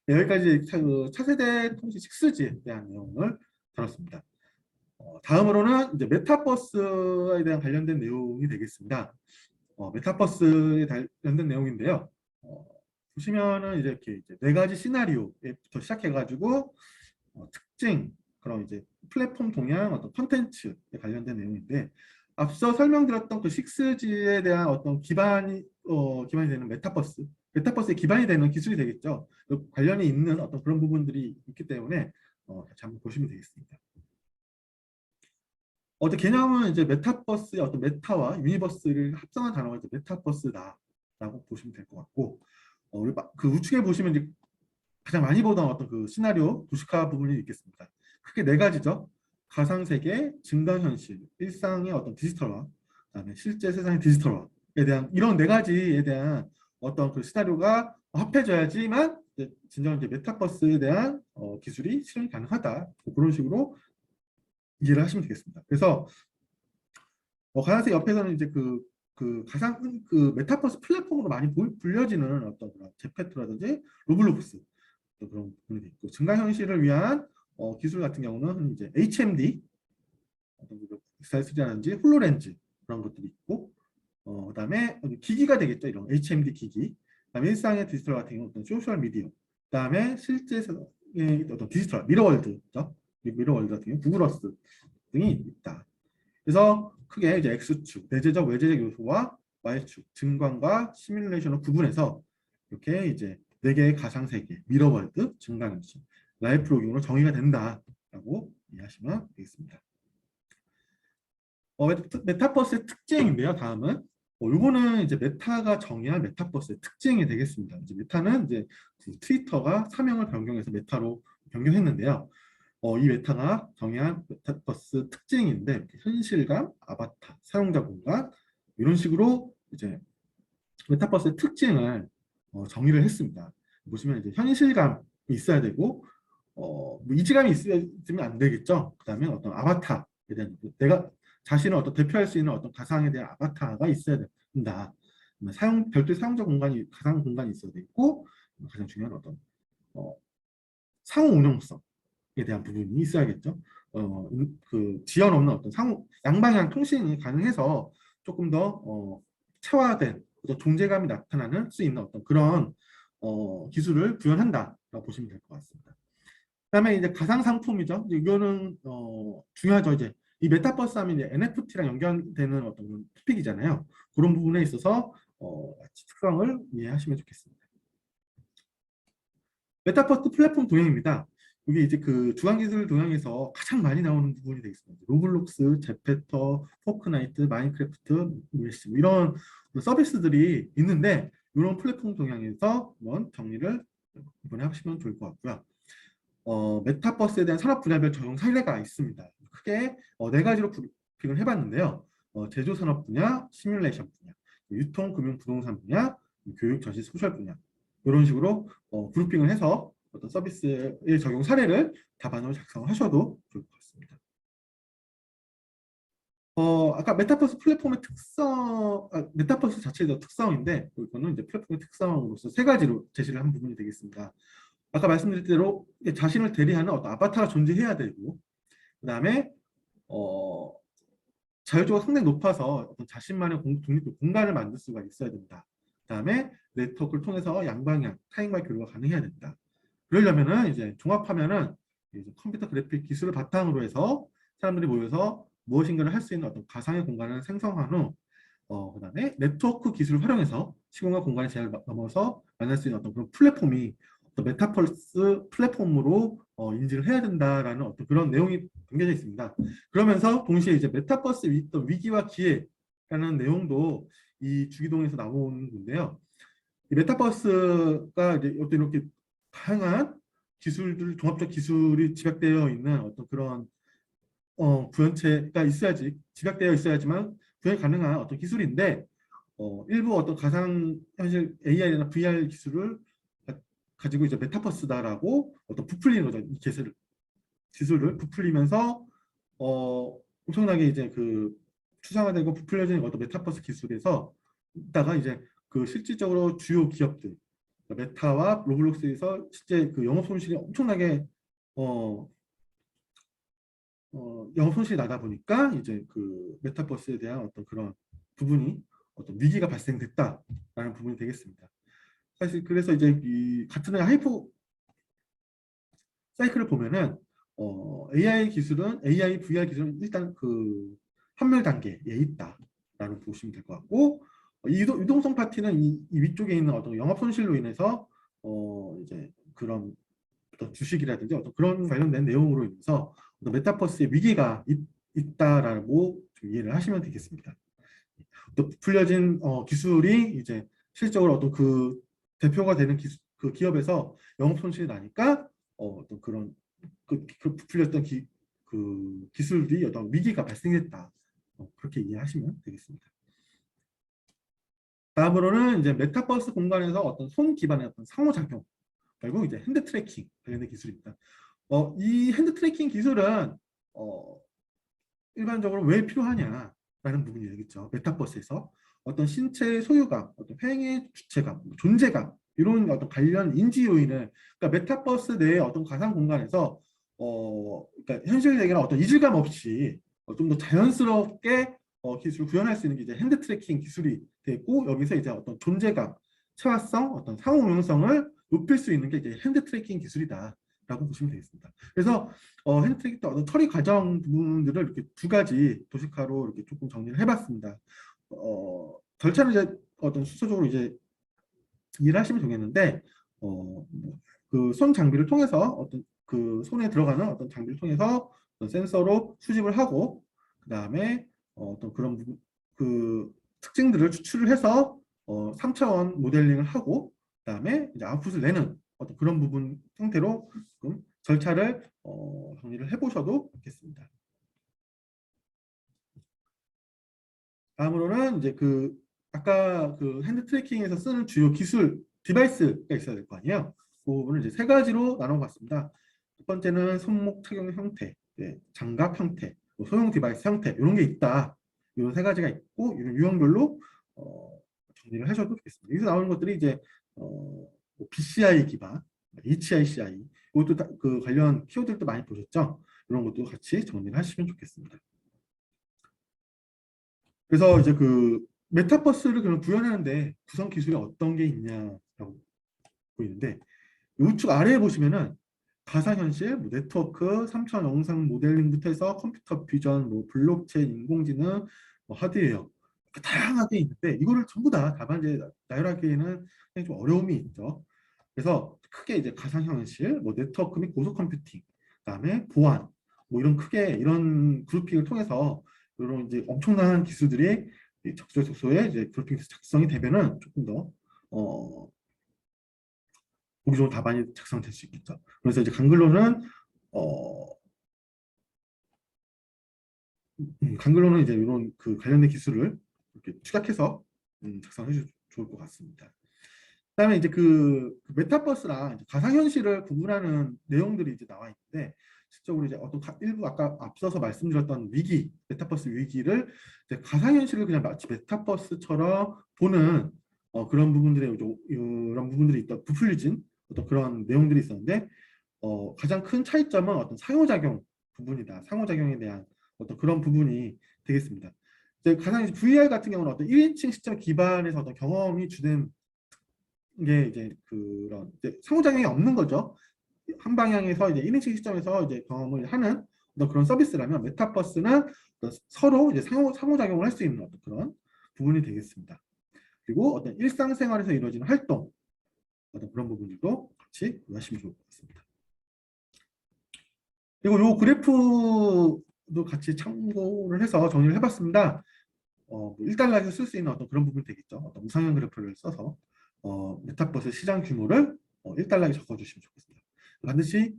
여기까지 그 차세대 통신 6G에 대한 내용을 다뤘습니다. 다음으로는 이제 메타버스에 대한 관련된 내용이 되겠습니다. 메타버스에 관련된 내용인데요. 보시면은 이제 네 가지 시나리오부터 시작해가지고 특징, 그럼 이제 플랫폼 동향, 어떤 컨텐츠에 관련된 내용인데, 앞서 설명드렸던 그 6G에 대한 어떤 기반이 되는 메타버스의 기반이 되는 기술이 되겠죠. 관련이 있는 어떤 그런 부분들이 있기 때문에 같이 한번 보시면 되겠습니다. 개념은 이제 메타버스의 어떤 메타와 유니버스를 합성한 단어가 이제 메타버스다라고 보시면 될 것 같고, 그 우측에 보시면 이제 가장 많이 보던 어떤 그 시나리오 도시화 부분이 있겠습니다. 크게 네 가지죠. 가상세계, 증강현실, 일상의 어떤 디지털화, 그다음에 실제 세상의 디지털화에 대한 이런 네 가지에 대한 어떤 그 시나리오가 합해져야지만 진정 이제 메타버스에 대한 기술이 실현이 가능하다. 그런 식으로 이해를 하시면 되겠습니다. 그래서 가상세계 옆에서는 이제 그 메타버스 플랫폼으로 많이 불려지는 어떤 그런 제페토라든지 로블록스 그런 부분이 있고, 증강현실을 위한 기술 같은 경우는 이제 HMD, 엑스라든지 홀로렌즈 그런 것들이 있고, 그다음에 기기가 되겠죠. 이런 HMD 기기. 그다음에 일상의 디지털 같은 경우는 어떤 소셜 미디어. 그다음에 실제 세상의 어떤 디지털 미러월드죠. 미러월드 같은 경우 구글어스 등이 있다. 그래서 크게 이제 X축, 내재적 외재적 요소와 Y축, 증강과 시뮬레이션을 구분해서 이렇게 이제 네 개의 가상세계, 미러월드, 증강현실, 라이프 로깅으로 정의가 된다라고 이해하시면 되겠습니다. 메타버스의 특징인데요. 다음은 요거는 이제 메타가 정의한 메타버스의 특징이 되겠습니다. 이제 메타는 이제 트위터가 사명을 변경해서 메타로 변경했는데요. 이 메타가 정의한 메타버스 특징인데, 현실감, 아바타, 사용자 공간 이런 식으로 이제 메타버스의 특징을 정의를 했습니다. 보시면 이제 현실감이 있어야 되고, 뭐 이질감이 있으면 안 되겠죠. 그다음에 어떤 아바타에 대한 내가 자신을 어떤 대표할 수 있는 어떤 가상에 대한 아바타가 있어야 된다. 별도의 사용자 공간이 가상 공간이 있어야 되고, 가장 중요한 어떤 상호 운용성에 대한 부분이 있어야겠죠. 그 지연 없는 어떤 양방향 통신이 가능해서 조금 더 체화된 어떤 존재감이 나타나는 수 있는 어떤 그런 기술을 구현한다라고 보시면 될 것 같습니다. 그다음에 이제 가상 상품이죠. 이거는 중요하죠. 이제 이 메타버스 하면 이제 NFT랑 연결되는 어떤 토픽이잖아요. 그런 부분에 있어서 특성을 이해하시면 좋겠습니다. 메타버스 플랫폼 동향입니다. 이게 이제 그 주간기술 동향에서 가장 많이 나오는 부분이 되겠습니다. 로블록스, 제페터, 포크나이트, 마인크래프트, 이런 서비스들이 있는데, 이런 플랫폼 동향에서 한번 정리를 이번에 하시면 좋을 것 같고요. 메타버스에 대한 산업 분야별 적용 사례가 있습니다. 크게 네 가지로 브리핑을 해봤는데요. 제조산업 분야, 시뮬레이션 분야, 유통, 금융, 부동산 분야, 교육, 전시, 소셜 분야 이런 식으로 그룹핑을 해서 어떤 서비스의 적용 사례를 답안으로 작성하셔도 좋을 것 같습니다. 아까 메타버스 플랫폼의 메타버스 자체의 특성인데, 이거는 이제 플랫폼의 특성으로서 세 가지로 제시를 한 부분이 되겠습니다. 아까 말씀드린 대로 자신을 대리하는 어떤 아바타가 존재해야 되고, 그 다음에 자율도가 상당히 높아서 어떤 자신만의 독립 공간을 만들 수가 있어야 된다. 그 다음에 네트워크를 통해서 양방향 타인과의 교류가 가능해야 된다. 그러려면은 이제 종합하면은 이제 컴퓨터 그래픽 기술을 바탕으로 해서 사람들이 모여서 무엇인가를 할 수 있는 어떤 가상의 공간을 생성한 후, 그다음에 네트워크 기술을 활용해서 시공간 공간의 제약을 넘어서 만날 수 있는 어떤 그런 플랫폼이 어떤 메타버스 플랫폼으로 인지를 해야 된다라는 어떤 그런 내용이 담겨져 있습니다. 그러면서 동시에 이제 메타버스 위기와 기회라는 내용도 이 주기동에서 나오는 건데요. 이 메타버스가 이제 어떤 이렇게 다양한 기술들, 종합적 기술이 집약되어 있는 어떤 그런 구현체가 있어야지, 집약되어 있어야지만 구현이 가능한 어떤 기술인데, 일부 어떤 가상현실 AI나 VR 기술을 가지고 이제 메타버스다라고 어떤 부풀리는 거죠. 이 기술을 부풀리면서 엄청나게 이제 그 추상화되고 부풀려지는 어떤 메타버스 기술에서 있다가 이제 그 실질적으로 주요 기업들, 메타와 로블록스에서 실제 그 영업 손실이 엄청나게 어, 영업 손실이 나다 보니까 이제 그 메타버스에 대한 어떤 그런 부분이 어떤 위기가 발생됐다라는 부분이 되겠습니다. 사실 그래서 이제 이 같은 하이퍼 사이클을 보면은 AI 기술은 AI VR 기술은 일단 그 판멸 단계에 있다라는 보시면 될 것 같고 유동성 파티는 이 위쪽에 있는 어떤 영업 손실로 인해서 이제 그런 어떤 주식이라든지 어떤 그런 관련된 내용으로 인해서 어떤 메타버스의 위기가 있다라고 좀 이해를 하시면 되겠습니다. 또 풀려진 기술이 이제 실적으로 어떤 그 대표가 되는 그 기업에서 영업 손실이 나니까 어떤 그런 그 부풀렸던 그 기술이 어떤 위기가 발생했다. 그렇게 이해하시면 되겠습니다. 다음으로는 이제 메타버스 공간에서 어떤 손 기반의 어떤 상호작용, 결국 이제 핸드 트래킹 관련된 기술입니다. 이 핸드 트래킹 기술은 일반적으로 왜 필요하냐라는 부분이 되겠죠. 메타버스에서 어떤 신체의 소유감, 어떤 행의 주체감, 존재감 이런 어떤 관련 인지 요인을 그러니까 메타버스 내의 어떤 가상 공간에서 그러니까 현실 세계랑 어떤 이질감 없이 좀 더 자연스럽게 기술을 구현할 수 있는 게 이제 핸드 트래킹 기술이 되고 여기서 이제 어떤 존재감, 체화성, 어떤 상호 응용성을 높일 수 있는 게 이제 핸드 트래킹 기술이다라고 보시면 되겠습니다. 그래서 핸드 트래킹 어떤 처리 과정 부분들을 이렇게 두 가지 도식화로 이렇게 조금 정리를 해봤습니다. 절차는 이제 어떤 순서적으로 이제 이해를 하시면 되겠는데 그 손 장비를 통해서 어떤 그 손에 들어가는 어떤 장비를 통해서 어떤 센서로 수집을 하고 그 다음에 어떤 그런 그 특징들을 추출을 해서 3차원 모델링을 하고 그 다음에 이제 아웃풋을 내는 어떤 그런 부분 형태로 조금 절차를 정리를 해보셔도 좋겠습니다. 다음으로는 이제 그 아까 그 핸드 트래킹에서 쓰는 주요 기술 디바이스가 있어야 될 거 아니에요. 그 부분을 이제 세 가지로 나눠봤습니다. 첫 번째는 손목 착용 형태, 장갑 형태, 뭐 소형 디바이스 형태 이런 게 있다. 이런 세 가지가 있고 이런 유형별로 정리를 하셔도 좋겠습니다. 여기서 나오는 것들이 이제 뭐 BCI 기반, HICI 이것도 그 관련 키워드들도 많이 보셨죠? 이런 것도 같이 정리를 하시면 좋겠습니다. 그래서 이제 그 메타버스를 그럼 구현하는데 구성 기술이 어떤 게 있냐라고 보이는데 우측 아래에 보시면은 가상현실, 뭐 네트워크, 3차원 영상 모델링부터 해서 컴퓨터 비전, 뭐 블록체인, 인공지능, 뭐 하드웨어 다양하게 있는데 이거를 전부 다 답안지에 나열하기에는 굉장히 좀 어려움이 있죠. 그래서 크게 이제 가상현실, 뭐 네트워크 및 고속 컴퓨팅, 그다음에 보안, 뭐 이런 크게 이런 그룹핑을 통해서 이런 이제 엄청난 기술들이 적소에 이제 그룹핑에서 작성이 되면은 조금 더 보기 좋은 답안이 작성될 수 있겠죠. 그래서 이제 강글로는 강글로는 이제 이런 그 관련된 기술을 이렇게 축약해서 작성해 주면 좋을 것 같습니다. 그다음에 이제 그 메타버스랑 이제 가상현실을 구분하는 내용들이 이제 나와 있는데 실적으로 이제 어떤 일부 아까 앞서서 말씀드렸던 위기, 메타버스 위기를 이제 가상현실을 그냥 마치 메타버스처럼 보는 그런 부분들의 이런 부분들이 있다 부풀려진 어떤 그런 내용들이 있었는데 가장 큰 차이점은 어떤 상호작용 부분이다. 상호작용에 대한 어떤 그런 부분이 되겠습니다. 이제 가상 VR 같은 경우는 어떤 1인칭 시점 기반에서 어떤 경험이 주된 게 이제 그런 이제 상호작용이 없는 거죠. 한 방향에서 이제 1인칭 시점에서 이제 경험을 하는 어떤 그런 서비스라면 메타버스는 서로 이제 상호작용을 할 수 있는 어떤 그런 부분이 되겠습니다. 그리고 어떤 일상생활에서 이루어지는 활동 어떤 그런 부분들도 같이 구하시면 좋을 것 같습니다. 그리고 요 그래프도 같이 참고를 해서 정리를 해봤습니다. 뭐 1달러에서 쓸 수 있는 어떤 그런 부분이 되겠죠. 어떤 우상향 그래프를 써서 메타버스 시장 규모를 1달러에 적어주시면 좋겠습니다. 반드시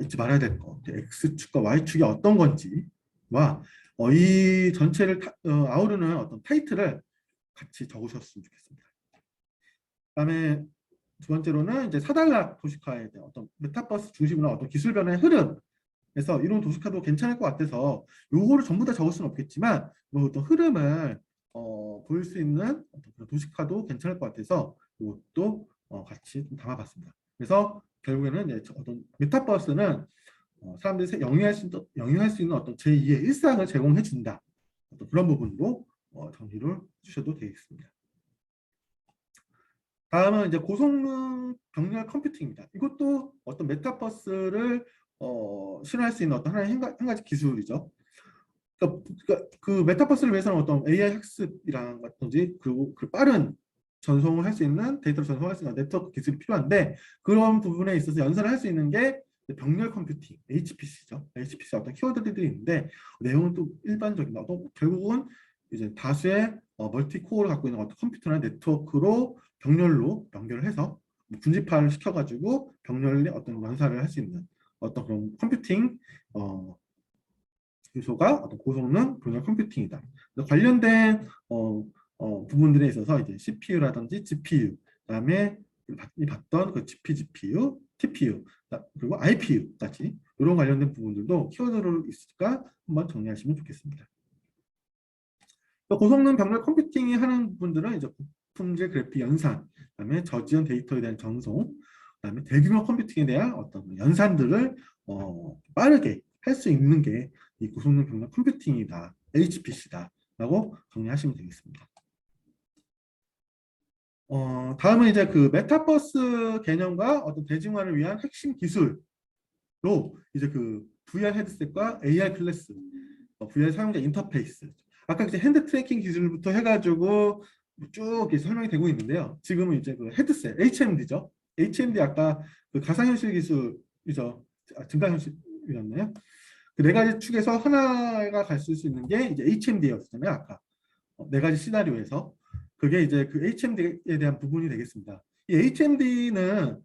잊지 말아야 될 거, X축과 Y축이 어떤 건지와 이 전체를 아우르는 어떤 타이틀을 같이 적으셨으면 좋겠습니다. 그다음에 두 번째로는 이제 4달러 도시화에 대한 어떤 메타버스 중심으로 어떤 기술 변화의 흐름 그래서 이런 도식화도 괜찮을 것 같아서 요거를 전부 다 적을 수는 없겠지만 뭐 어떤 흐름을 보일 수 있는 어떤 도식화도 괜찮을 것 같아서 이것도 같이 좀 담아봤습니다. 그래서 결국에는 이제 어떤 메타버스는 사람들이 영위할 수 있는 어떤 제2의 일상을 제공해 준다. 어떤 그런 부분으로 정리를 해주셔도 되겠습니다. 다음은 이제 고성능 병렬 컴퓨팅입니다. 이것도 어떤 메타버스를 실현할 수 있는 어떤 하나의 한 가지 기술이죠. 그 메타버스를 위해서는 어떤 AI 학습이라든지 그리고 그 빠른 전송을 할 수 있는 데이터를 전송할 수 있는 네트워크 기술이 필요한데 그런 부분에 있어서 연산을 할 수 있는 게 병렬 컴퓨팅, HPC죠. HPC 어떤 키워드들이 있는데 내용은 또 일반적인 어떤 결국은 이제 다수의 멀티코어를 갖고 있는 어떤 컴퓨터나 네트워크로 병렬로 연결을 해서 군집화를 시켜가지고 병렬의 어떤 연산을 할 수 있는 어떤 그런 컴퓨팅 요소가 어떤 고성능 병렬 컴퓨팅이다. 관련된 부분들에 있어서 이제 CPU라든지 GPU, 그다음에 봤던 그 GPGPU, TPU, 그리고 IPU까지 이런 관련된 부분들도 키워드로 있을까 한번 정리하시면 좋겠습니다. 고성능 병렬 컴퓨팅이 하는 부분들은 이제 고품질 그래픽 연산, 그다음에 저지연 데이터에 대한 전송, 그다음에 대규모 컴퓨팅에 대한 어떤 연산들을 빠르게 할 수 있는 게 이 고성능 병렬 컴퓨팅이다, HPC다라고 정리하시면 되겠습니다. 다음은 이제 그 메타버스 개념과 어떤 대중화를 위한 핵심 기술로 이제 그 VR 헤드셋과 AR 클래스, VR 사용자 인터페이스. 아까 이제 핸드 트래킹 기술부터 해가지고 쭉 설명이 되고 있는데요. 지금은 이제 그 헤드셋, HMD죠. HMD 아까 그 가상현실 기술이죠. 증강현실이었나요? 그 네 가지 축에서 하나가 갈 수 있는 게 이제 HMD였잖아요. 아까 네 가지 시나리오에서 그게 이제 그 HMD에 대한 부분이 되겠습니다. 이 HMD는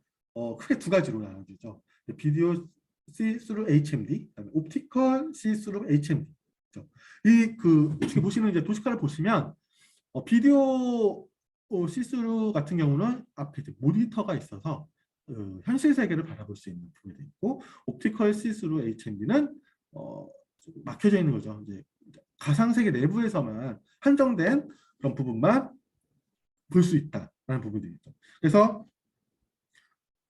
크게 두 가지로 나눠지죠. 비디오 See-through HMD, 그다음에 옵티컬 See-through HMD. 이그 지금 보시는 이제 도시카를 보시면 비디오 시스루 같은 경우는 앞에 이제 모니터가 있어서 현실 세계를 바라볼 수 있는 부분이 되어 있고 옵티컬 시스루 HMD는 막혀져 있는 거죠. 이제 가상 세계 내부에서만 한정된 그런 부분만 볼 수 있다라는 부분들이 있죠. 그래서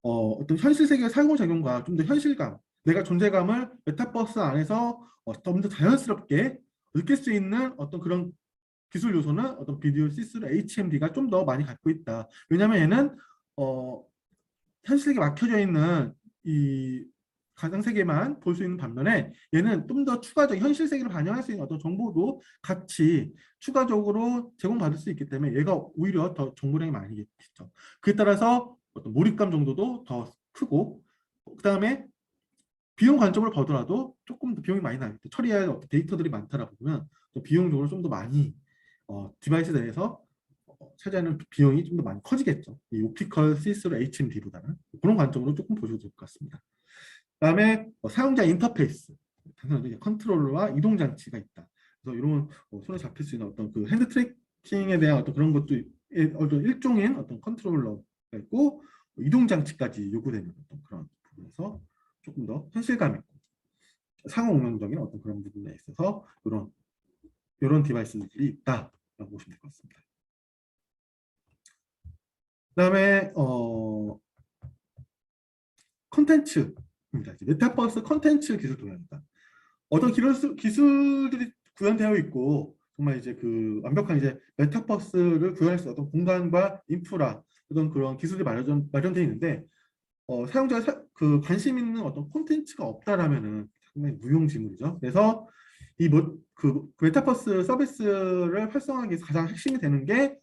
어떤 현실 세계의 상호작용과 좀 더 현실감, 내가 존재감을 메타버스 안에서 좀 더 자연스럽게 느낄 수 있는 어떤 그런 기술 요소는 어떤 비디오 시스루 HMD가 좀 더 많이 갖고 있다. 왜냐하면 얘는 현실 세계에 막혀져 있는 이 가상 세계만 볼 수 있는 반면에 얘는 좀 더 추가적 현실 세계를 반영할 수 있는 어떤 정보도 같이 추가적으로 제공받을 수 있기 때문에 얘가 오히려 더 정보량이 많이겠죠. 그에 따라서 어떤 몰입감 정도도 더 크고 그 다음에 비용 관점으로 보더라도 조금 더 비용이 많이 나겠죠. 처리할 어떤 데이터들이 많다라 보면 비용적으로 좀 더 많이 디바이스 내에서 차지하는 비용이 좀 더 많이 커지겠죠. 이 옵티컬 시스루 HMD보다는 그런 관점으로 조금 보셔도 될 것 같습니다. 그다음에 사용자 인터페이스, 당연히 컨트롤러와 이동 장치가 있다. 그래서 이런 손에 잡힐 수 있는 어떤 그 핸드 트래킹에 대한 어떤 그런 것도 어떤 일종인 어떤 컨트롤러가 있고 이동 장치까지 요구되는 어떤 그런 부분에서 조금 더 현실감 있고 상호 응용적인 어떤 그런 부분에 있어서 이런 디바이스들이 있다라고 보시면 될 것 같습니다. 그다음에 컨텐츠입니다. 메타버스 컨텐츠 기술 도입니다. 어떤 기술들이 구현되어 있고 정말 이제 그 완벽한 이제 메타버스를 구현할 수 있는 어떤 공간과 인프라 어떤 그런 기술이 마련되어 있는데 사용자가 그 관심 있는 어떤 콘텐츠가 없다라면은 상당히 무용지물이죠. 그래서 그 메타버스 서비스를 활성화하기 위해서 가장 핵심이 되는 게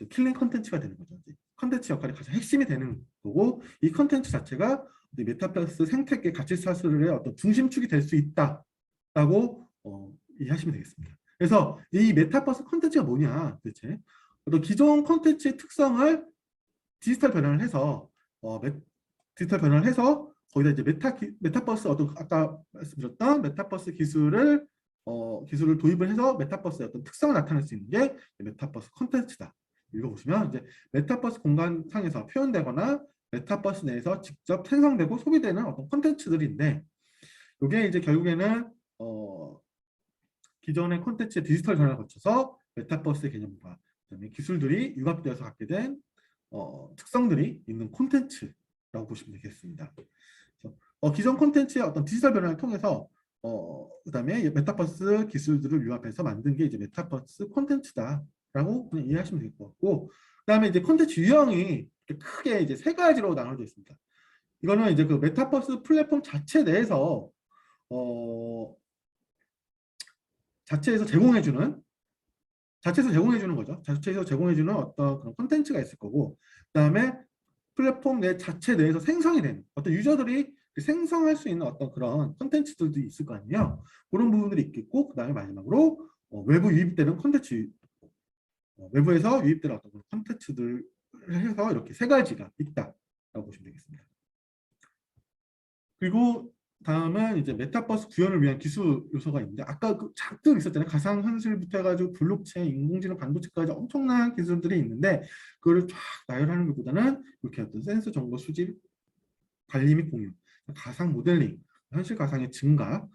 킬링 컨텐츠가 되는 거죠. 컨텐츠 역할이 가장 핵심이 되는 거고 이 컨텐츠 자체가 메타버스 생태계 가치 사슬의 어떤 중심축이 될 수 있다라고 이해하시면 되겠습니다. 그래서 이 메타버스 컨텐츠가 뭐냐 도대체 어떤 기존 컨텐츠의 특성을 디지털 변환을 해서 거기다 이제 메타버스 어떤 아까 말씀드렸던 메타버스 기술을 도입을 해서 메타버스의 어떤 특성을 나타낼 수 있는 게 메타버스 컨텐츠다. 읽어보시면 이제 메타버스 공간상에서 표현되거나 메타버스 내에서 직접 생성되고 소비되는 어떤 콘텐츠들인데 이게 이제 결국에는 기존의 콘텐츠의 디지털 전환을 거쳐서 메타버스의 개념과 그다음에 기술들이 융합되어서 갖게 된 특성들이 있는 콘텐츠라고 보시면 되겠습니다. 그래서, 기존 콘텐츠의 어떤 디지털 변화를 통해서 그다음에 메타버스 기술들을 융합해서 만든 게 이제 메타버스 콘텐츠다라고 그냥 이해하시면 될 것 같고, 그다음에 이제 콘텐츠 유형이 크게 이제 세 가지로 나눠져 있습니다. 이거는 이제 그 메타버스 플랫폼 자체 내에서 자체에서 제공해주는 거죠. 자체에서 제공해주는 어떤 그런 콘텐츠가 있을 거고, 그다음에 플랫폼 내 자체 내에서 생성이 되는 어떤 유저들이 생성할 수 있는 어떤 그런 콘텐츠들도 있을 거 아니에요. 그런 부분들이 있겠고, 그다음에 마지막으로 외부 유입되는 콘텐츠, 외부에서 유입되는 어떤 콘텐츠들을 해서 이렇게 세 가지가 있다라고 보시면 되겠습니다. 그리고 다음은 이제 메타버스 구현을 위한 기술 요소가 있는데, 아까 그 잔뜩 있었잖아요. 가상현실부터 해가지고 블록체인, 인공지능, 반도체까지 엄청난 기술들이 있는데, 그거를 쫙 나열하는 것보다는 이렇게 어떤 센서 정보 수집, 관리 및 공유, 가상 모델링, 현실 가상의 증가,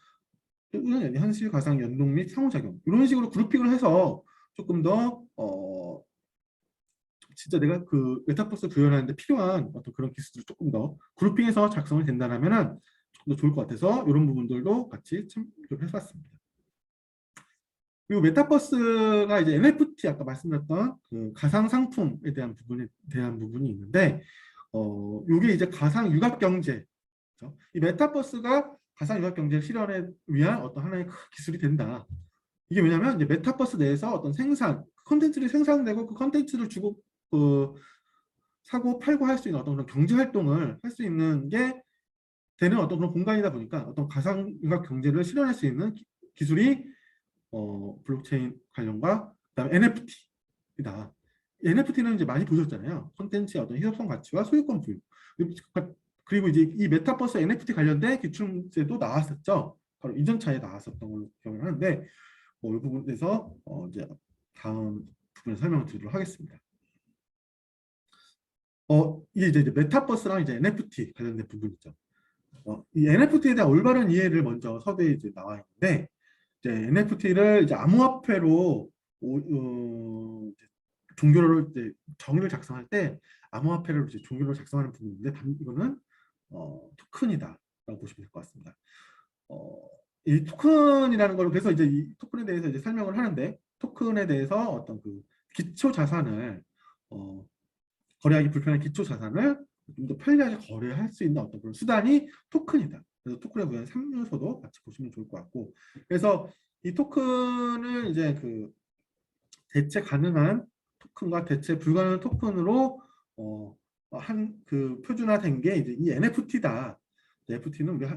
또는 현실 가상 연동 및 상호작용, 이런 식으로 그룹핑을 해서 조금 더 진짜 내가 그 메타버스 구현하는데 필요한 어떤 그런 기술을 조금 더 그룹핑해서 작성이 된다면은 조금 더 좋을 것 같아서 이런 부분들도 같이 참고를 해봤습니다. 그리고 메타버스가 이제 NFT, 아까 말씀드렸던 그 가상 상품에 대한 부분이 있는데, 이게 이제 가상 융합 경제, 그렇죠? 이 메타버스가 가상 융합 경제 실현에 위한 어떤 하나의 기술이 된다. 이게 왜냐하면 이제 메타버스 내에서 어떤 콘텐츠를 생산되고 그 콘텐츠를 주고 사고 팔고 할 수 있는 어떤 그런 경제 활동을 할 수 있는 게 되는 어떤 그런 공간이다 보니까 어떤 가상융합 경제를 실현할 수 있는 기술이 블록체인 관련과 그다음에 NFT이다. NFT는 이제 많이 보셨잖아요. 콘텐츠의 어떤 희소성 가치와 소유권 부여. 그리고 이제 이 메타버스 NFT 관련된 기출문제도 나왔었죠. 바로 이전차에 나왔었던 걸로 기억을 하는데, 이 부분에서 이제 다음 부분에 설명을 드리도록 하겠습니다. 이게 이제 메타버스랑 이제 NFT 관련된 부분이죠. 이 NFT에 대한 올바른 이해를 먼저 서두에 이제 나와 있는데, 이제 NFT를 이제 암호화폐로 종교를 이제 정의를 작성할 때 암호화폐를 이제 종교를 작성하는 부분인데, 이거는 토큰이다라고 보시면 될 것 같습니다. 이 토큰이라는 걸, 그래서 이제 이 토큰에 대해서 이제 설명을 하는데, 토큰에 대해서 어떤 그 기초 자산을 거래하기 불편한 기초 자산을 좀 더 편리하게 거래할 수 있는 어떤 그런 수단이 토큰이다. 그래서 토큰에 대한 3요소도 같이 보시면 좋을 것 같고, 그래서 이 토큰을 이제 그 대체 가능한 토큰과 대체 불가능한 토큰으로 한 그 표준화된 게 이제 이 NFT다. NFT는 우리가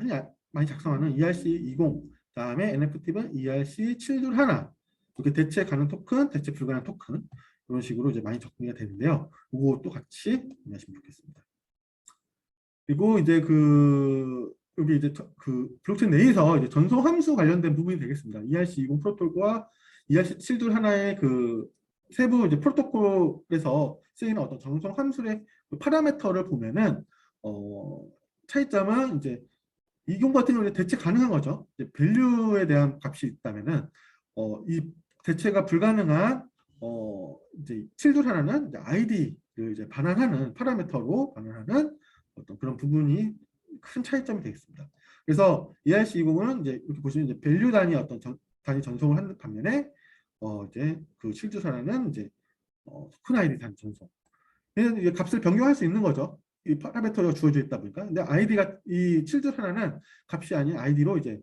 많이 작성하는 ERC20, 다음에 NFT는 ERC721, 이렇게 대체 가능 토큰, 대체 불가능 토큰, 이런 식으로 이제 많이 정리가 되는데요. 이것도 같이 이해하시면 좋겠습니다. 그리고 이제 여기 이제 그 블록체인 내에서 이제 전송 함수 관련된 부분이 되겠습니다. ERC20 프로토콜과 ERC721의 그 세부 이제 프로토콜에서 쓰이는 어떤 전송 함수의 그 파라미터를 보면은 차이점은 이제 이경 같은 경우는 대체 가능한 거죠. 이제 밸류에 대한 값이 있다면은 이 대체가 불가능한 이제 721는 이제 ID를 이제 반환하는 파라미터로 반환하는 어떤 그런 부분이 큰 차이점이 되겠습니다. 그래서 ERC20은 이제 이렇게 보시면 이제 밸류 단위 어떤 단위 전송을 하는 반면에 이제 그 721은 이제 큰 아이디 단위 전송. 얘는 이제 값을 변경할 수 있는 거죠. 이 파라미터가 주어져 있다 보니까. 근데 아이디가 이 721은 값이 아닌 아이디로 이제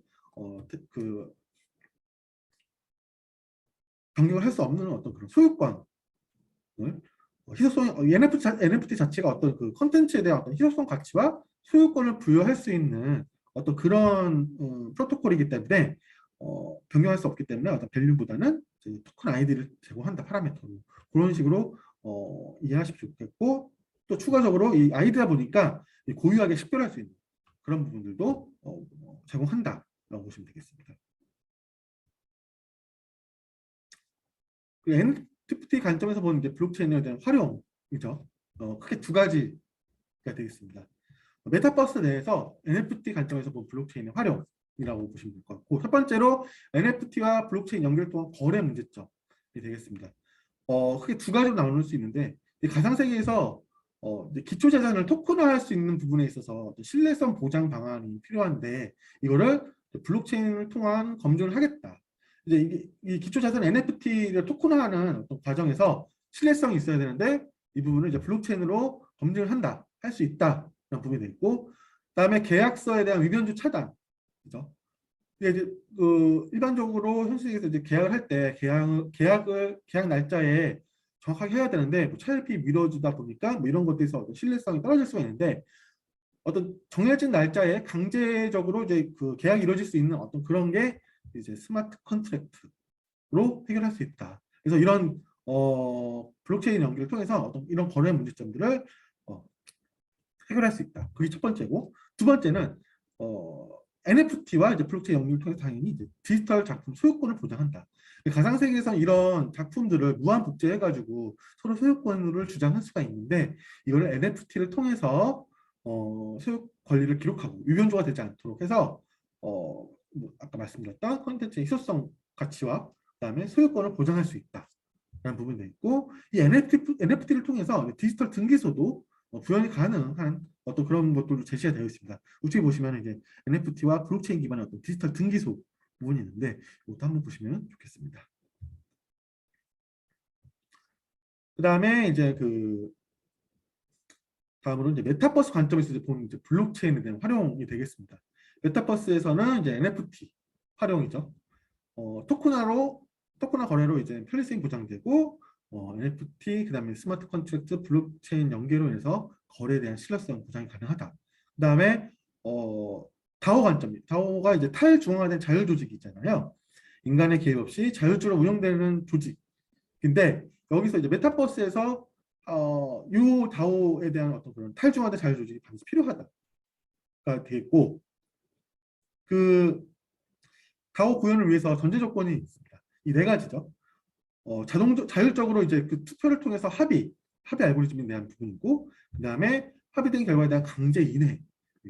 그 변경을 할 수 없는 어떤 그런 소유권을 희소성 NFT 자체가 어떤 그 컨텐츠에 대한 어떤 희소성 가치와 소유권을 부여할 수 있는 어떤 그런 프로토콜이기 때문에 변경할 수 없기 때문에 어떤 밸류보다는 토큰 아이디를 제공한다, 파라미터로. 그런 식으로 이해하시면 좋겠고, 또 추가적으로 이 아이디다 보니까 고유하게 식별할 수 있는 그런 부분들도 제공한다라고 보시면 되겠습니다. NFT 관점에서 보는 이제 블록체인에 대한 활용이죠. 크게 두 가지가 되겠습니다. 메타버스 내에서 NFT 관점에서 본 블록체인의 활용이라고 보시면 될 것 같고, 첫 번째로 NFT와 블록체인 연결 또한 거래 문제점이 되겠습니다. 크게 두 가지로 나눌 수 있는데, 가상 세계에서 이제 기초 자산을 토큰화할 수 있는 부분에 있어서 신뢰성 보장 방안이 필요한데 이거를 블록체인을 통한 검증을 하겠다. 이제 이 기초 자산 NFT를 토큰화하는 어떤 과정에서 신뢰성이 있어야 되는데 이 부분을 이제 블록체인으로 검증을 한다, 할 수 있다라는 부분이 돼 있고, 그다음에 계약서에 대한 위변조 차단, 그죠? 이제 일반적으로 현실에서 이제 계약을 할 때 계약 날짜에 정확하게 해야 되는데 뭐 차일피 미뤄지다 보니까 뭐 이런 것들에서 어떤 신뢰성이 떨어질 수가 있는데 어떤 정해진 날짜에 강제적으로 이제 그 계약이 이루어질 수 있는 어떤 그런 게 이제 스마트 컨트랙트로 해결할 수 있다. 그래서 이런 블록체인 연기를 통해서 어떤 이런 거래 문제점들을 어, 해결할 수 있다. 그게 첫 번째고, 두 번째는 NFT와 이제 블록체인 연결을 통해서 당연히 이제 디지털 작품 소유권을 보장한다. 가상세계에서는 이런 작품들을 무한 복제해가지고 서로 소유권을 주장할 수가 있는데 이걸 NFT를 통해서 소유 권리를 기록하고 유변조가 되지 않도록 해서 뭐 아까 말씀드렸던 콘텐츠의 희소성 가치와 그다음에 소유권을 보장할 수 있다라는 부분이 있고, 이 NFT를 통해서 디지털 등기소도 구현이 가능한 어떤 그런 것들도 제시가 되어 있습니다. 우측에 보시면 이제 NFT와 블록체인 기반의 어떤 디지털 등기소 부분이 있는데 이것도 한번 보시면 좋겠습니다. 그 다음에 이제 다음으로 이제 메타버스 관점에서 이제 보는 이제 블록체인에 대한 활용이 되겠습니다. 메타버스에서는 이제 NFT 활용이죠. 토큰화 거래로 이제 편리성이 보장되고 NFT 그다음에 스마트 컨트랙트 블록체인 연계로 인해서 거래에 대한 신뢰성 보장이 가능하다. 그다음에 다오 관점. 다오가 이제 탈중앙화된 자율 조직이 있잖아요. 인간의 개입 없이 자율적으로 운영되는 조직인데 여기서 이제 메타버스에서 유 다오에 대한 어떤 그런 탈중앙화된 자율 조직이 반드시 필요하다가 되겠고, 그 다오 구현을 위해서 전제 조건이 있습니다. 이 네 가지죠. 자율적으로 이제 그 투표를 통해서 합의 알고리즘에 대한 부분이고, 그 다음에 합의된 결과에 대한 강제 인해,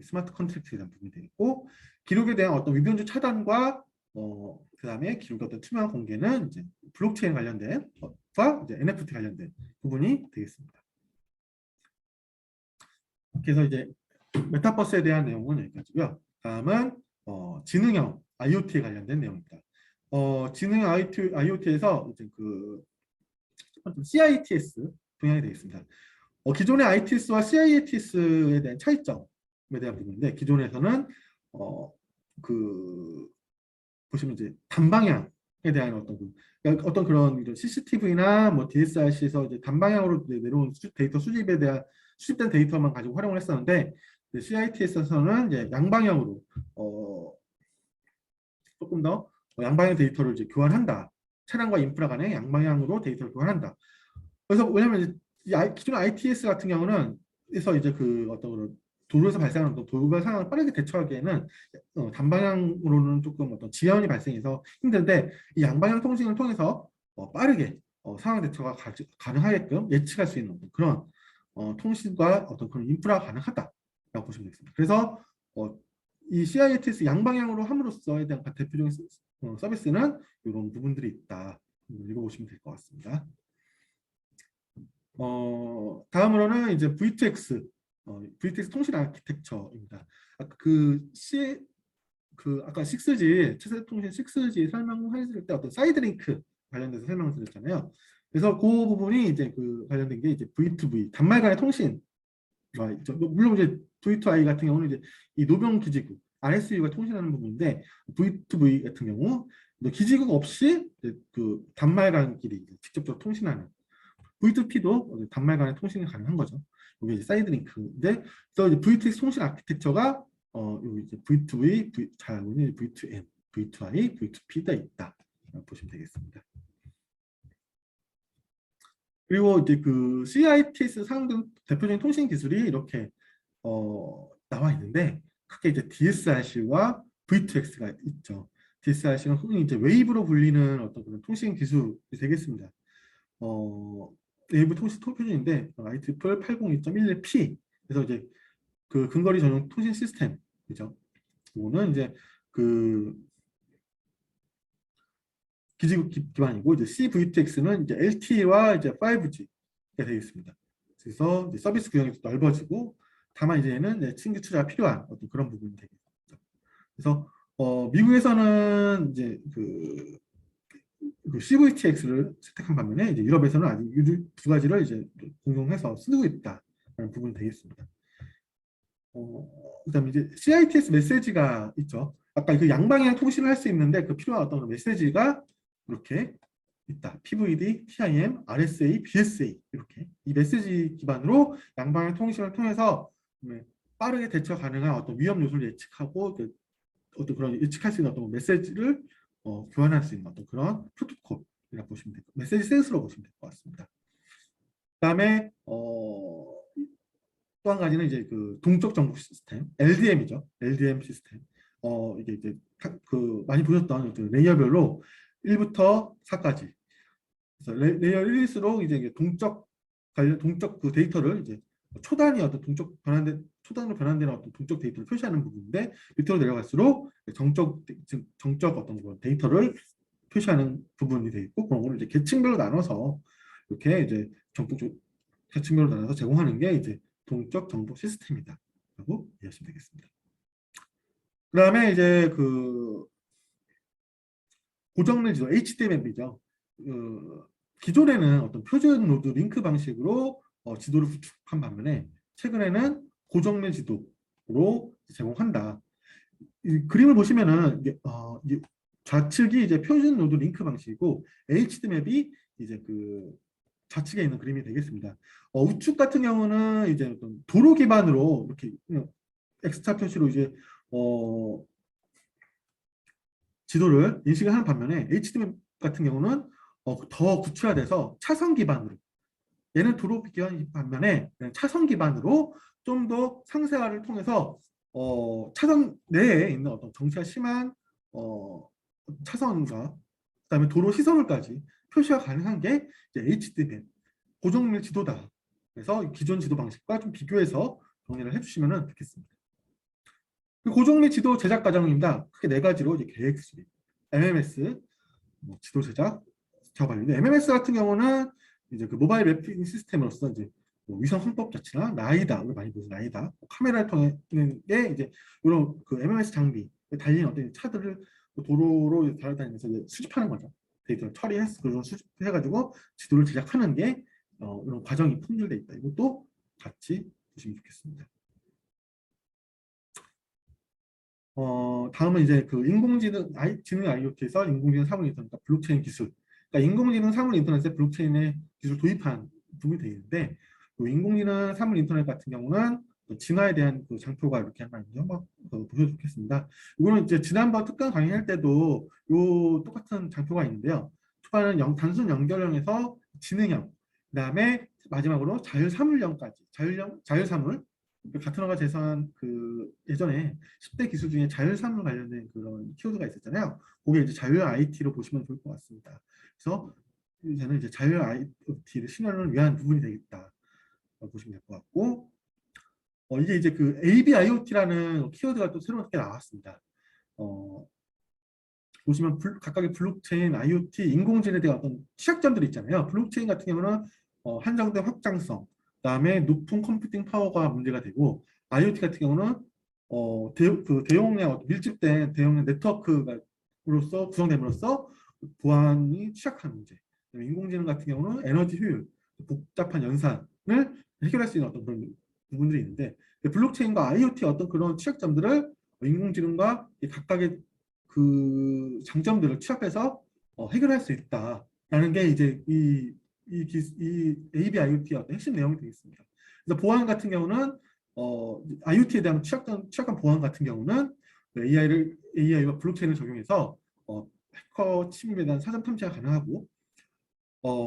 스마트 컨트랙트에 대한 부분이 되겠고, 기록에 대한 어떤 위변조 차단과 그 다음에 기록의 어떤 투명한 공개는 이제 블록체인 관련된 것과 이제 NFT 관련된 부분이 되겠습니다. 그래서 이제 메타버스에 대한 내용은 여기까지고요. 다음은 지능형 IoT에 관련된 내용입니다. 지능형 IoT에서 이제 CITS 분야에 되겠습니다. 기존의 ITS와 CITS에 대한 차이점에 대한 부분인데, 기존에서는 보시면 이제 단방향에 대한 그러니까 어떤 그런 이런 CCTV나 뭐 DSRC에서 이제 단방향으로 내려온 데이터 수집된 데이터만 가지고 활용을 했었는데, CITS에서는 이제 양방향으로 조금 더 양방향 데이터를 이제 교환한다. 차량과 인프라 간의 양방향으로 데이터를 교환한다. 그래서 왜냐하면 기존 ITS 같은 경우는 그래서 이제 어떤 그런 도로에서 발생하는 어떤 돌발 상황을 빠르게 대처하기에는 단방향으로는 조금 어떤 지연이 발생해서 힘든데, 이 양방향 통신을 통해서 빠르게 상황 대처가 가능하게끔 예측할 수 있는 그런 통신과 어떤 그런 인프라가 가능하다라고 보시면 되겠습니다. 그래서 이 CITS 양방향으로 함으로써에 대한 대표적인 서비스는 이런 부분들이 있다. 읽어보시면 될 것 같습니다. 다음으로는 이제 V2X, V2X 통신 아키텍처입니다. 아까 6G, 차세대 통신 6G 설명했을 때 어떤 사이드링크 관련돼서 설명을 드렸잖아요. 그래서 그 부분이 이제 관련된 게 이제 V2V, 단말 간의 통신. 물론 이제 V2I 같은 경우는 이제 이 노병 기지국, RSU가 통신하는 부분인데, V2V 같은 경우 기지국 없이 단말 간끼리 직접적으로 통신하는 V2P도 단말 간의 통신이 가능한 거죠. 이게 이제 사이드 링크인데, 또 이제 V2X 통신 아키텍처가 여기 이제 V2V, V2N, V2I, V2P가 있다. 보시면 되겠습니다. 그리고 이제 CITS 사용된 대표적인 통신 기술이 이렇게 나와 있는데, 크게 이제 DSRC와 V2X가 있죠. DSRC는 흔히 이제 웨이브로 불리는 어떤 그런 통신 기술이 되겠습니다. 웨이브 통신 표준인데 IEEE 802.11p, 그래서 이제 근거리 전용 통신 시스템이죠. 이거는 이제 기지국 기반이고, 이제 CVTX는 이제 LTE와 이제 5G가 되겠습니다. 그래서 이제 서비스 규정이 넓어지고 다만 이제는 이제 신규 투자가 필요한 어떤 그런 부분이 되겠죠. 그래서 미국에서는 이제 그 CVTX를 채택한 반면에 이제 유럽에서는 아직 이 두 가지를 이제 공용해서 쓰고 있다라는 부분이 되겠습니다. 그다음에 이제 CITS 메시지가 있죠. 아까 그 양방향 통신을 할 수 있는데 그 필요한 어떤 메시지가 이렇게 있다. PVD, TIM, RSA, BSA 이렇게 이 메시지 기반으로 양방향 통신을 통해서 빠르게 대처 가능한 어떤 위험 요소를 예측하고 어떤 그런 예측할 수 있는 어떤 메시지를 교환할 수 있는 어떤 그런 프로토콜이라고 보시면 되고 메시지 센스로 보시면 될 것 같습니다. 그다음에 또 한 가지는 이제 그 동적 정보 시스템 LDM이죠. LDM 시스템. 이게 이제 그 많이 보셨던 그 레이어별로 1부터 4까지. 그래서 레이어 1일수록 이제 동적 관련 동적 그 데이터를 이제 초단위 어떤 초단으로 변환되는 어떤 동적 데이터를 표시하는 부분인데 밑으로 내려갈수록 정적 어떤 그런 데이터를 표시하는 부분이 되어 있고 그런 거를 이제 계층별로 나눠서 이렇게 이제 계층별로 나눠서 제공하는 게 이제 동적 정보 시스템이다라고 이해하시면 되겠습니다. 그 다음에 이제 그 고정밀 지도 HDMI죠. 기존에는 어떤 표준 노드 링크 방식으로 지도를 구축한 반면에 최근에는 고정밀 지도로 제공한다. 이 그림을 보시면은 이게 좌측이 이제 표준 노드 링크 방식이고 HDMI 이제 그 좌측에 있는 그림이 되겠습니다. 우측 같은 경우는 이제 어떤 도로 기반으로 이렇게 엑스트라 표시로 이제 지도를 인식을 하는 반면에 HDMI 같은 경우는 더 구체화돼서 차선 기반으로 얘는 도로 기반 반면에 차선 기반으로 좀 더 상세화를 통해서 차선 내에 있는 어떤 정체가 심한 차선과 그다음에 도로 시선물까지 표시가 가능한 게 이제 HDMI 고정밀 지도다. 그래서 기존 지도 방식과 좀 비교해서 정리를 해주시면 좋겠습니다. 고정밀 지도 제작 과정입니다. 크게 네 가지로 이제 계획 수립, MMS, 지도 제작 작업하는데 MMS 같은 경우는 이제 그 모바일 매핑 시스템으로서 이제 위성 항법 자체나 라이다, 우리 많이 보는 라이다, 카메라를 통해 게 이제 이런 그 MMS 장비 달린 어떤 차들을 도로로 달아다니면서 수집하는 거죠. 데이터를 처리해서 그걸 수집해가지고 지도를 제작하는 게 이런 과정이 품질돼 있다. 이것도 같이 보시면 좋겠습니다. 다음은 이제 그 지능 IoT에서 인공지능 사물 인터넷, 그러니까 블록체인 기술. 그러니까 인공지능 사물 인터넷에 블록체인의 기술 도입한 부분이 되는데, 인공지능 사물 인터넷 같은 경우는 진화에 대한 그 장표가 이렇게 하나 있는데 한번 보셔도 좋겠습니다. 이거는 이제 지난번 특강 강의할 때도 요 똑같은 장표가 있는데요. 초반은 단순 연결형에서 지능형, 그다음에 마지막으로 자율사물형까지, 자율사물 가트너가 제시한 그 예전에 10대 기술 중에 자율사물 관련된 그런 키워드가 있었잖아요. 그게 이제 자율 IT로 보시면 좋을 것 같습니다. 그래서 저는 이제 자율 IoT를 실현을 위한 부분이 되겠다 보시면 될 것 같고, 이게 이제 그 ABIoT라는 키워드가 또 새롭게 나왔습니다. 보시면 각각의 블록체인, IoT, 인공지능에 대한 어떤 취약점들이 있잖아요. 블록체인 같은 경우는 한정된 확장성, 그다음에 높은 컴퓨팅 파워가 문제가 되고, IoT 같은 경우는 대용량, 밀집된 대용량 네트워크로서 구성됨으로써 보안이 취약한 문제. 인공지능 같은 경우는 에너지 효율, 복잡한 연산을 해결할 수 있는 어떤 그런 부분들이 있는데, 블록체인과 IoT 어떤 그런 취약점들을 인공지능과 각각의 그 장점들을 취합해서 해결할 수 있다라는 게 이제 이 ABIoT의 어떤 핵심 내용이 되겠습니다. 그래서 보안 같은 경우는 IoT에 대한 취약한 보안 같은 경우는 AI와 블록체인을 적용해서 해커 침입에 대한 사전 탐지가 가능하고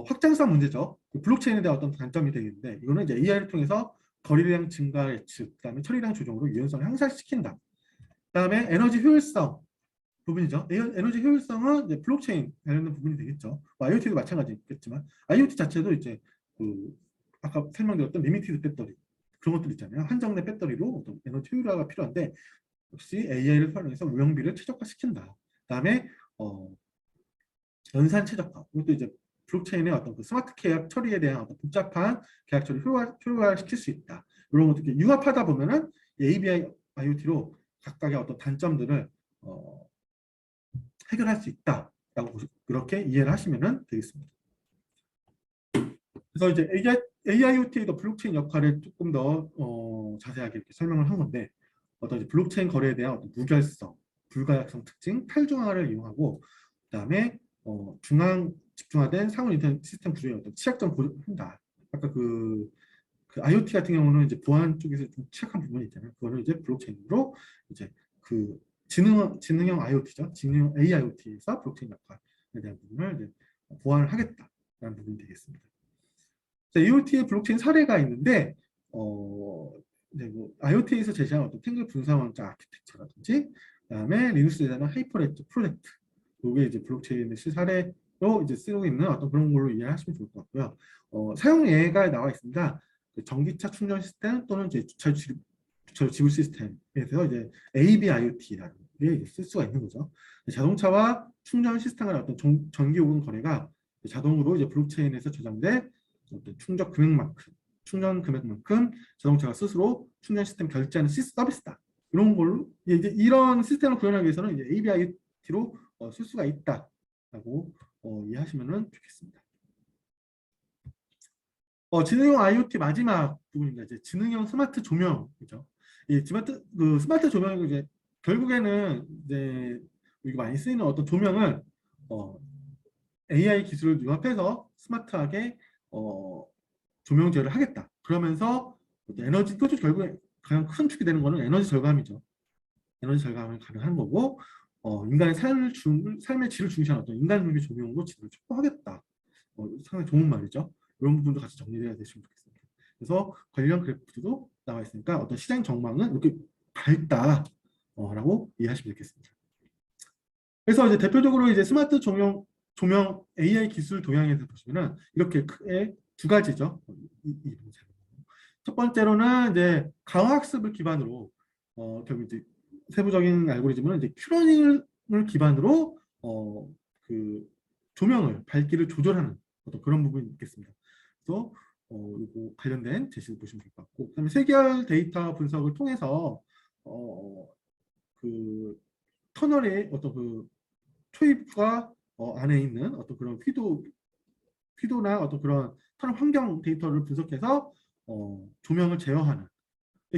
확장성 문제죠. 블록체인에 대한 어떤 단점이 되겠는데 이거는 이제 AI를 통해서 거리량 증가 예측, 그다음에 처리량 조정으로 유연성을 향상시킨다. 그다음에 에너지 효율성 부분이죠. 에너지 효율성은 이제 블록체인 관련된 부분이 되겠죠. IoT도 마찬가지겠지만 IoT 자체도 이제 그 아까 설명드렸던 리미티드 배터리 그런 것들 있잖아요. 한정된 배터리로 어떤 에너지 효율화가 필요한데 역시 AI를 활용해서 무용비를 최적화시킨다. 그다음에 연산 최적화. 이것도 이제 블록체인의 어떤 그 스마트 계약 처리에 대한 어떤 복잡한 계약 처리 효율화시킬 수 있다. 이런 것들 융합하다 보면은 ABI IoT로 각각의 어떤 단점들을 해결할 수 있다라고 그렇게 이해를 하시면 되겠습니다. 그래서 이제 AIoT의 블록체인 역할을 조금 더 자세하게 이렇게 설명을 한 건데 어떤 이제 블록체인 거래에 대한 어떤 무결성, 불가역성 특징, 탈중앙화를 이용하고 그다음에 중앙 집중화된 상호 인터넷 시스템 구조의 어떤 취약점 보존한다. 아까 그 IoT 같은 경우는 이제 보안 쪽에서 좀 취약한 부분이 있잖아요. 그거는 이제 블록체인으로 이제 그 지능형 IoT죠. 지능형 AIoT에서 블록체인 역할에 대한 부분을 이제 보완을 하겠다라는 부분이 되겠습니다. IoT의 블록체인 사례가 있는데 네, 뭐 IoT에서 제시한 어떤 탱글 분사원자 아키텍처라든지 그다음에 리눅스에 대한 하이퍼레드 프로젝트 이게 이제 블록체인 사례로 이제 쓰고 있는 어떤 그런 걸로 이해하시면 좋을 것 같고요. 사용 예가 나와 있습니다. 전기차 충전 시스템 또는 이제 주차 지불 시스템에서 이제 AV IoT라는 게 쓸 수가 있는 거죠. 자동차와 충전 시스템 간의 어떤 전기 요금 거래가 자동으로 이제 블록체인에서 저장돼 어떤 충전 금액만큼 자동차가 스스로 충전 시스템 결제하는 서비스다. 이런 걸로 이제 이런 시스템을 구현하기 위해서는 이제 AV IoT로 쓸 수가 있다라고 이해하시면 좋겠습니다. 지능형 IoT 마지막 부분입니다. 이제 지능형 스마트 조명이죠. 이 스마트 조명이 이제 결국에는 이제 우리가 많이 쓰이는 어떤 조명을 AI 기술을 융합해서 스마트하게 조명 제어를 하겠다. 그러면서 에너지 이것도 결국에 가장 큰 축이 되는 거는 에너지 절감이죠. 에너지 절감을 가능한 거고 인간의 삶의 질을 중시하는 어떤 인간중의 조명으로 질을 촉구하겠다. 상당히 좋은 말이죠. 이런 부분도 같이 정리되어야 됐으면 좋겠습니다. 그래서 관련 그래프도 나와 있으니까 어떤 시장 전망은 이렇게 밝다라고 이해하시면 되겠습니다. 그래서 이제 대표적으로 이제 스마트 조명 AI 기술 동향에서 보시면은 이렇게 크게 두 가지죠. 첫 번째로는 이제 강화학습을 기반으로 결국 이제 세부적인 알고리즘은 이제 큐러닝을 기반으로 그 조명을 밝기를 조절하는 어떤 그런 부분이 있겠습니다. 그래서 이거 관련된 제시를 보시면 될 것 같고, 그다음에 세계열 데이터 분석을 통해서 그 터널의 어떤 그 초입과 안에 있는 어떤 그런 휘도나 어떤 그런 터널 환경 데이터를 분석해서 조명을 제어하는.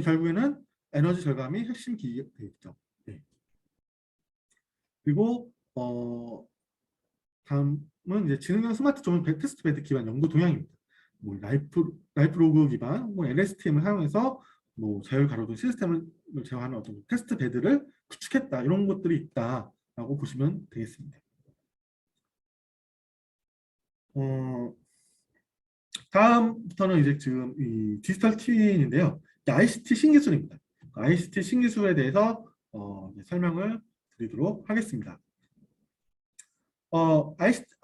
결국에는 에너지 절감이 핵심 기획되겠죠. 네. 그리고 다음은 이제 지능형 스마트 조명 테스트 베드 기반 연구 동향입니다. 뭐 라이프 로그 기반, 뭐 LSTM을 사용해서 뭐 자율 가로등 시스템을 제어하는 어떤 테스트 베드를 구축했다. 이런 것들이 있다라고 보시면 되겠습니다. 다음부터는 이제 지금 이 디지털 트윈인데요. ICT 신기술입니다. ICT 신기술에 대해서 설명을 드리도록 하겠습니다. ICT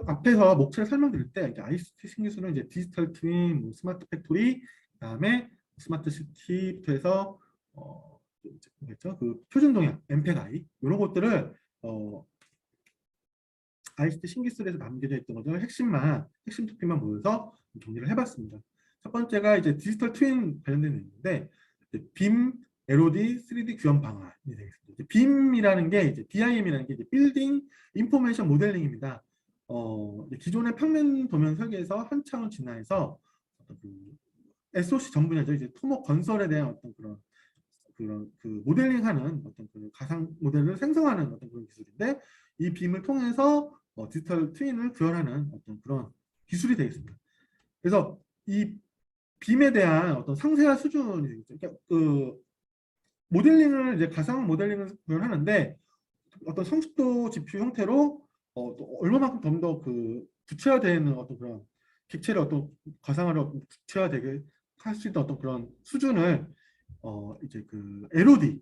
앞에서 목차를 설명드릴 때 ICT 신기술은 이제 디지털 트윈, 뭐 스마트 팩토리, 그다음에 스마트 시티부터 해서 뭐였죠? 그 표준 동향, 엠팩I 이런 것들을 ICT 신기술에서 남겨져 있던 것들 핵심 토픽만 모여서 정리를 해봤습니다. 첫 번째가 이제 디지털 트윈 관련된 내용인데 BIM, LOD, 3D 구현 방안이 되겠습니다. BIM이라는 게 이제 BIM이라는 게 이제 빌딩 인포메이션 모델링입니다. 기존의 평면 도면 설계에서 한 차원 진화해서 SOC 전 분야죠. 이제 토목 건설에 대한 어떤 그런 그 모델링하는 어떤 그 가상 모델을 생성하는 어떤 그런 기술인데 이 빔을 통해서 디지털 트윈을 구현하는 어떤 그런 기술이 되겠습니다. 그래서 이 빔에 대한 어떤 상세한 수준이 되겠죠. 그러니까 그 모델링을 이제 가상 모델링을 구현하는데 어떤 성숙도 지표 형태로 또 얼마만큼 좀 더 그 구체화되는 어떤 그런 객체를 어떤 가상화로 구체화되게 할 수 있는 어떤 그런 수준을 이제 그 LOD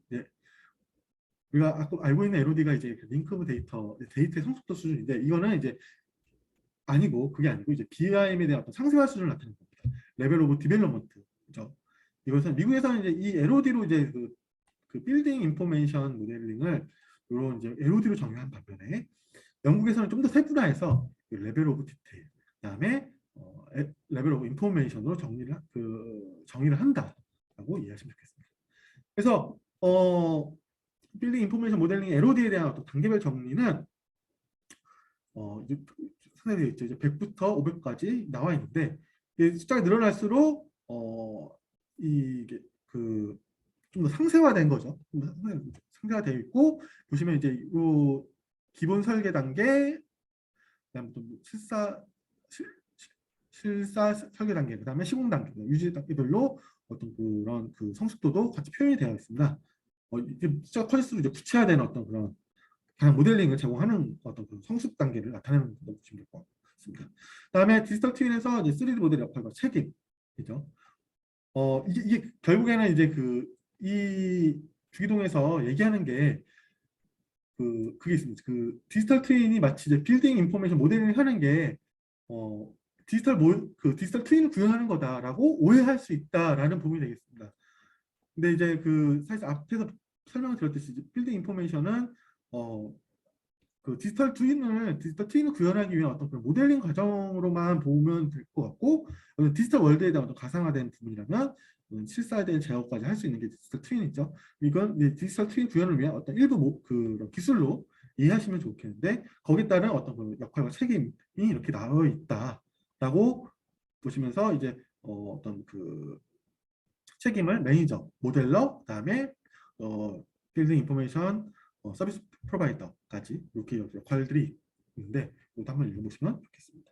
우리가 아까 알고 있는 LOD가 이제 그 링크 데이터의 성숙도 수준인데 이거는 이제 아니고 그게 아니고 이제 BIM에 대한 어떤 상세화 수준을 나타내는 겁니다. 레벨 오브 디벨롭먼트. 그죠? 이것은 미국에서는 이제 이 LOD로 이제 그 빌딩 인포메이션 모델링을 이런 이제 LOD로 정의한 반면에 영국에서는 좀 더 세분화해서 레벨 오브 디테일, 그다음에 레벨 오브 인포메이션으로 정의를 한다라고 이해하시면 좋겠습니다. 그래서 빌딩 인포메이션 모델링 LOD에 대한 어떤 단계별 정리는 이제 상세되어 있죠. 이제 100부터 500까지 나와 있는데 숫자가 늘어날수록 이게 좀 더 상세화된 거죠. 좀더 상세화되어 있고 보시면 이제 이 기본 설계 단계, 그다음에 또 실사 설계 단계, 그다음에 시공 단계, 유지 단계별로 어떤 그런 성숙도도 같이 표현이 되어 있습니다. 이게 숫자가 커질수록 이제 구체화된 어떤 그런 그냥 모델링을 제공하는 어떤 성숙 단계를 나타내는 것으로 보시면 될 것 같습니다. 그다음에 디지털 트윈에서 이제 3D 모델 역할과 책임이죠. 이게 결국에는 이제 이 주기동에서 얘기하는 게 그게 있습니다. 디지털 트윈이 마치 이제 빌딩 인포메이션 모델링을 하는 게 디지털 트윈을 구현하는 거다라고 오해할 수 있다라는 부분이 되겠습니다. 근데 이제 사실 앞에서 설명을 드렸듯이 빌딩 인포메이션은 디지털 트윈을 구현하기 위한 어떤 그런 모델링 과정으로만 보면 될 것 같고, 디지털 월드에 대한 어떤 가상화된 부분이라면 실사에 제어까지 할 수 있는 게 디지털 트윈이죠. 이건 디지털 트윈 구현을 위한 어떤 일부 그런 기술로 이해하시면 좋겠는데, 거기에 따른 어떤 역할과 책임이 이렇게 나와 있다라고 보시면서 이제 어떤 책임을 매니저, 모델러, 그다음에 빌딩 인포메이션 서비스 프로바이더까지 이렇게 역할들이 있는데 이것도 한번 읽어보시면 좋겠습니다.